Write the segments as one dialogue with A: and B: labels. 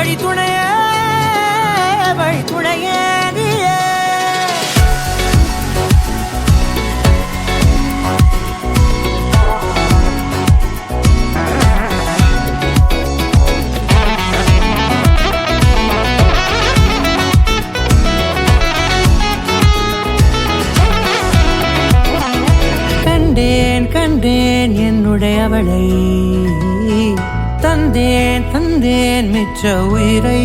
A: வழித்துணையே வழித்துணையே கண்டேன் கண்டேன் என்னுடையவளை தந்தேன் தந்தேன் மிச்ச உயிரை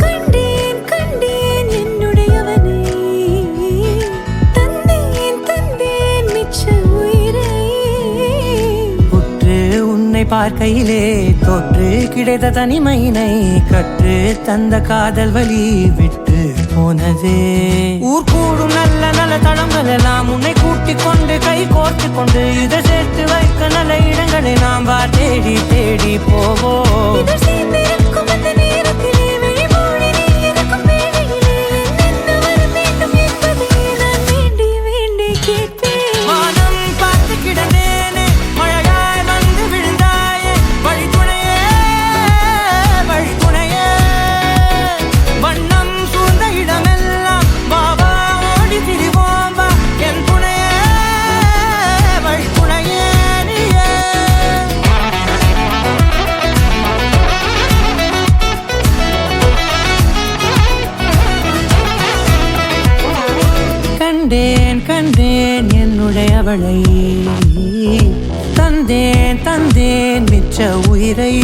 B: கண்டேன் கண்டேன் என்னுடையவனை தந்தேன் தந்தேன் மிச்ச உயிரை
A: உற்று உன்னை பார்க்கையிலே தொற்று கிடைத்த தனிமையினை கற்று தந்த காதல் வழி விட்டு போனதே ஊர் கூடும் நல்ல நல்ல தளங்கள் எல்லாம் உன்னை கூட்டிக் கொண்டு கை கோர்த்து கொண்டு இதை சேர்த்து வைக்க நல்ல இடங்களை நாம் வா தேடி தேடி போவோம்
B: இதழ் சேர்ந்திருக்கும் அந்த நேரத்திலே விழிமூடி நீ இருக்கும் வேளையிலே என்னென்ன வர வேண்டும் என்பதை நான் வேண்டி வேண்டி கேட்பேன்
A: வானம் பார்த்து கிடந்தேனே மழையாய் வந்து விழுந்தாயே வழித்துணையே வழித்துணையே வண்ணம் சூழ்ந்த இடமெல்லாம் பாபா ஓடி திரிவோம் வா என் துணையே வழித்துணையே நீயே கண்டேன் கண்டேன் என்னுடையவளை தந்தேன் தந்தேன் மிச்ச உயிரை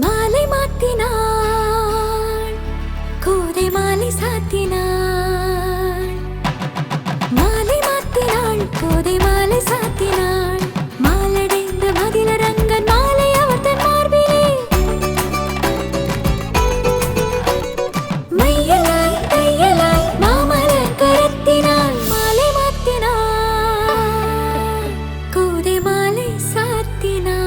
B: மாலை மாத்தினாள் கோதை மாலை சாத்தினாள் மாலை மாத்தினாள் கோதை மாலை சாத்தினாள் மாலடைந்த மதிலரங்கன் மாலை அவர் தன் மார்பிலே மையலாய் தையலாய் மாமலர் கரத்தினாள் மாலை மாத்தினாள் கோதை மாலை சாத்தினாள்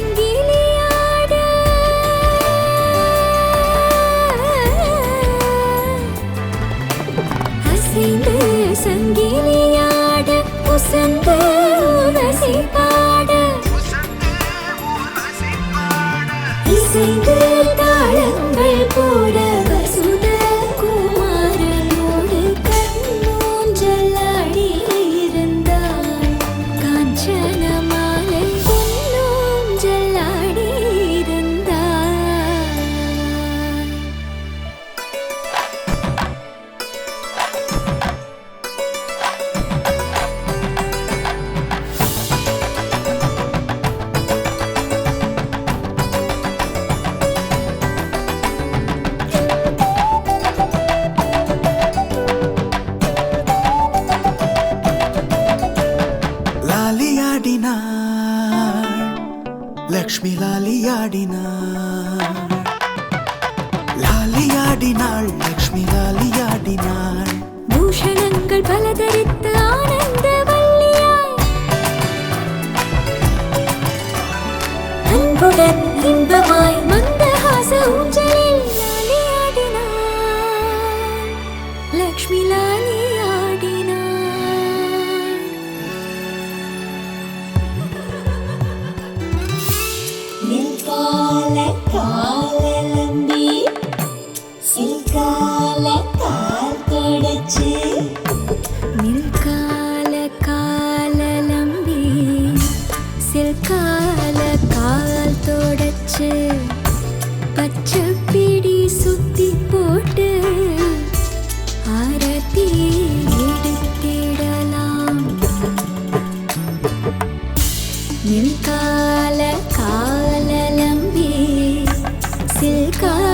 B: சங்கிலியாட அசைந்து சங்கிலியாட உசந்து உரசி பாட இசைந்து தாளங்கள் போட வசுத குமாரனோடு கண்ணூஞ்சலாடி இருந்தாள் காஞ்சன மாலை பொன்னூஞ்சலாடி இருந்தாள்
C: லக்ஷ்மி லாலியாடினாள் லாலியாடினாள் லக்ஷ்மி லாலியாடினாள்
B: பூஷணங்கள் பல தரித்து ஆனந்த காதல்